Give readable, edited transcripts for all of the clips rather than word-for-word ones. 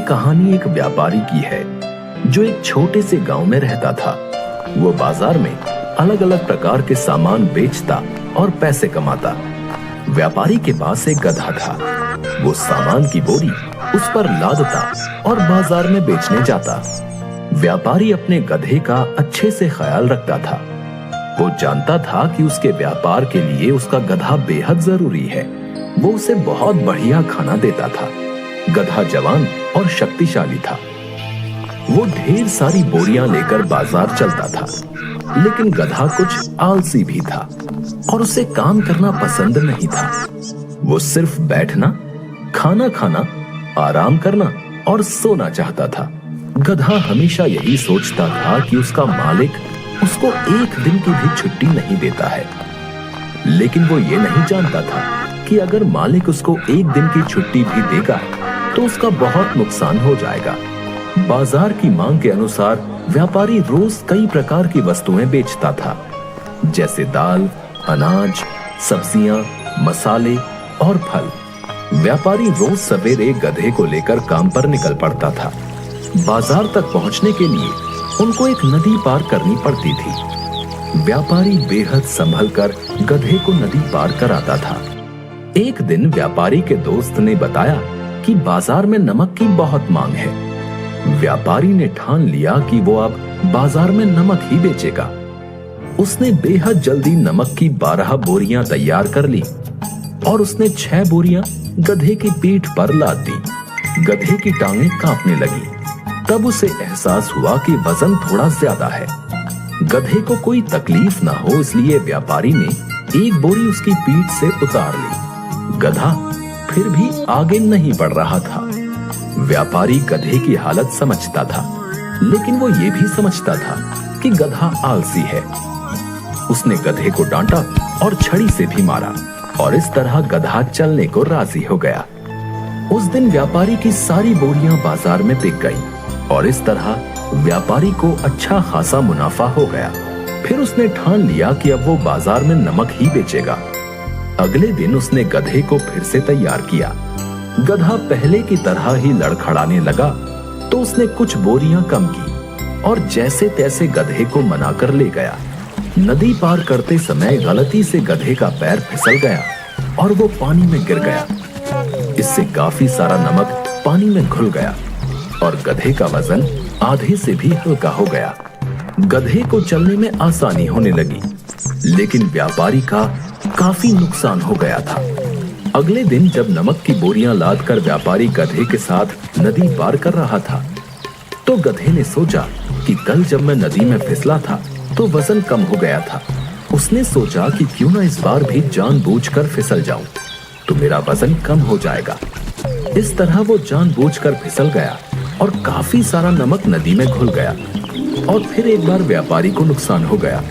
ये कहानी एक व्यापारी की है जो एक छोटे से गांव में रहता था। वो बाजार में अलग अलग प्रकार के सामान बेचता और पैसे कमाता। व्यापारी के पास एक गधा था। वो सामान की बोरी उस पर लादता और बाजार में बेचने जाता। व्यापारी अपने गधे का अच्छे से ख्याल रखता था। वो जानता था कि उसके व्यापार के लिए उसका गधा बेहद जरूरी है। वो उसे बहुत बढ़िया खाना देता था। गधा जवान और शक्तिशाली था। वो ढेर सारी बोरियां लेकर बाजार चलता था, लेकिन गधा कुछ आलसी भी था और उसे काम करना पसंद नहीं था। वो सिर्फ बैठना, खाना खाना, आराम करना और सोना चाहता था। गधा हमेशा यही सोचता था कि उसका मालिक उसको एक दिन की भी छुट्टी नहीं देता है, लेकिन वो ये नहीं जानता था कि अगर मालिक उसको एक दिन की छुट्टी भी देगा तो उसका बहुत नुकसान हो जाएगा। बाजार की मांग के अनुसार व्यापारी रोज कई प्रकार की वस्तुएं बेचता था, जैसे दाल, अनाज, सब्जियां, मसाले और फल। व्यापारी रोज सवेरे गधे को लेकर काम पर निकल पड़ता था। बाजार तक पहुंचने के लिए उनको एक नदी पार करनी पड़ती थी। व्यापारी बेहद संभल कर गधे को नदी पार कराता था। एक दिन व्यापारी के दोस्त ने बताया कि बाजार में नमक की बहुत मांग है। व्यापारी ने ठान लिया कि वो अब बाजार में नमक ही बेचेगा। उसने बेहद जल्दी नमक की 12 बोरियां तैयार कर ली और उसने 6 बोरियां गधे की पीठ पर लाद दी। गधे की टांगें कांपने लगी। तब उसे एहसास हुआ कि वजन थोड़ा ज्यादा है। गधे को कोई तकलीफ ना हो इसलिए व्यापारी ने एक बोरी उसकी पीठ से उतार ली। गधा फिर भी आगे नहीं बढ़ रहा था। व्यापारी गधे की हालत समझता था, लेकिन वो ये भी समझता था कि गधा आलसी है। उसने गधे को डांटा और छड़ी से भी मारा और इस तरह गधा चलने को राजी हो गया। उस दिन व्यापारी की सारी बोरियां बाजार में बिक गईं और इस तरह व्यापारी को अच्छा खासा मुनाफा हो गया। फिर उसने ठान लिया कि अब वो बाजार में नमक ही बेचेगा। अगले दिन उसने गधे को फिर से तैयार किया। गधा पहले की तरह ही लड़खड़ाने लगा तो उसने कुछ बोरियां कम की और जैसे तैसे गधे को मनाकर ले गया। नदी पार करते समय गलती से गधे का पैर फिसल गया और वो पानी में गिर गया। इससे काफी सारा नमक पानी में घुल गया और गधे का वजन आधे से भी हल्का हो गया। गधे को चलने में आसानी होने लगी, लेकिन व्यापारी का काफी नुकसान हो गया था। अगले दिन जब नमक की बोरियां लादकर व्यापारी गधे के साथ नदी पार कर रहा था, तो गधे ने सोचा कि कल जब मैं नदी में फिसला था तो वजन कम हो गया था। उसने सोचा कि क्यों ना इस बार भी जानबूझकर फिसल जाऊं तो मेरा वजन कम हो जाएगा। इस तरह वो जानबूझकर फिसल गया और काफी सारा नमक नदी में घुल गया और फिर एक बार व्यापारी को नुकसान हो गया।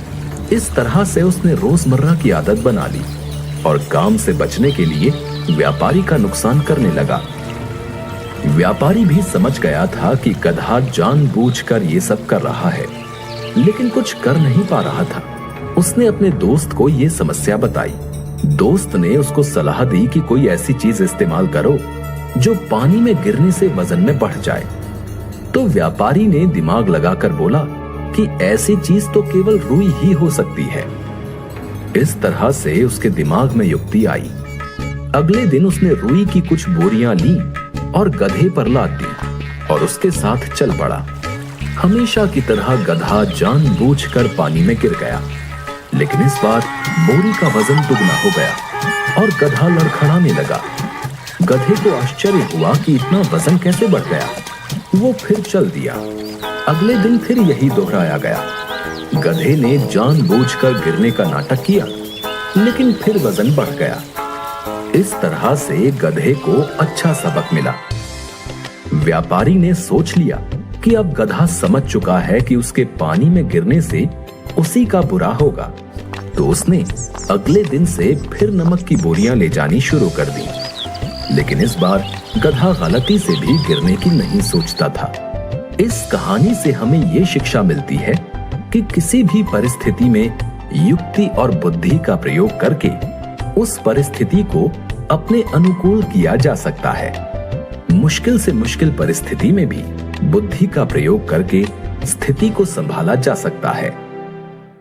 इस तरह से उसने रोजमर्रा की आदत बना ली और काम से बचने के लिए व्यापारी का नुकसान करने लगा। व्यापारी भी समझ गया था कि गधा जानबूझकर ये सब कर रहा है, लेकिन कुछ कर नहीं पा रहा था। उसने अपने दोस्त को ये समस्या बताई। दोस्त ने उसको सलाह दी कि कोई ऐसी चीज इस्तेमाल करो जो पानी में गिरने से वजन में बढ़ जाए। तो व्यापारी ने दिमाग लगाकर बोला कि ऐसी चीज तो केवल रुई ही हो सकती है। इस तरह से उसके दिमाग में युक्ति आई। अगले दिन उसने रुई की कुछ बोरियां ली और गधे पर लाद दी और उसके साथ चल पड़ा। हमेशा की तरह गधा जानबूझकर पानी में गिर गया, लेकिन इस बार बोरी का वजन दुगना हो गया और गधा लड़खड़ाने लगा। गधे को आश्चर्य हुआ कि इतना वजन कैसे बढ़ गया। वो फिर चल दिया। अगले दिन फिर यही दोहराया गया। गधे ने जानबूझकर गिरने का नाटक किया, लेकिन फिर वजन बढ़ गया। इस तरह से गधे को अच्छा सबक मिला। व्यापारी ने सोच लिया कि अब गधा समझ चुका है कि उसके पानी में गिरने से उसी का बुरा होगा, तो उसने अगले दिन से फिर नमक की बोरियां ले जानी शुरू कर दी। लेकिन इस बार गधा गलती से भी गिरने की नहीं सोचता था। इस कहानी से हमें ये शिक्षा मिलती है कि किसी भी परिस्थिति में युक्ति और बुद्धि का प्रयोग करके उस परिस्थिति को अपने अनुकूल किया जा सकता है। मुश्किल से मुश्किल परिस्थिति में भी बुद्धि का प्रयोग करके स्थिति को संभाला जा सकता है।